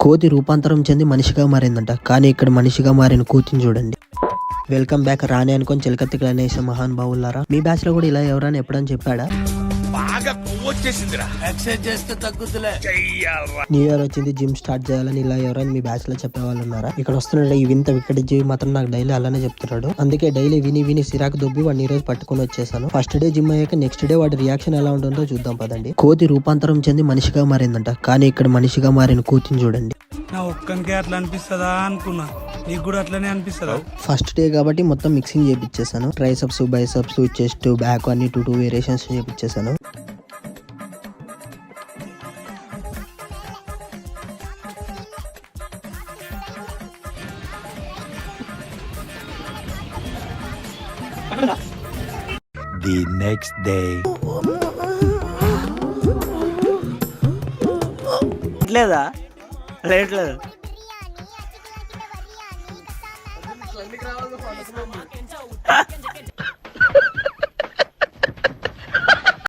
కోతి రూపాంతరం చెంది మనిషిగా మారిందంట. కానీ ఇక్కడ మనిషిగా మారిన కోతిని చూడండి. Welcome back. రాని అనుకొని చిలకత్తి గణేష్ మహాన్ బావులారా, మీ బ్యాచ్ లో కూడా ఇలా ఎవరైనా ఎప్పుడని చెప్పాడా? న్యూ ఇయర్ వచ్చింది, జిమ్ స్టార్ట్ చేయాలని ఇలా ఎవరైనా మీ బ్యాచ్ లో చెప్పే వాళ్ళు ఉన్నారా? ఇక్కడ వస్తున్నాడు ఈ వింత వికెట్ జీవి మాత్రం నాకు డైలీ అలానే చెప్తున్నాడు. అందుకే డైలీ విని సిరాకు దొబ్బి వాడిని ఈ రోజు పట్టుకుని వచ్చేసాను. ఫస్ట్ డే జిమ్ అయ్యాక నెక్స్ట్ డే వాడి రియాక్షన్ ఎలా ఉంటుందో చూద్దాం పదండి. కోతి రూపాంతరం చెంది మనిషిగా మారిందంట. కానీ ఇక్కడ మనిషిగా మారిన కోతిని చూడండి. నా ఒక్కనికే అట్లా అనిపిస్తుందా అనుకున్నా, నీకు కూడా అట్లనే అనిపిస్తుందా? ఫస్ట్ డే కాబట్టి మొత్తం మిక్సింగ్ చేపించేసాను. ట్రైసెప్స్, బైసెప్స్, చెస్ట్, బ్యాక్ అన్ని టూ వేరియేషన్స్ చేపించేసాను. The next day. లేదా లేట్లేదు.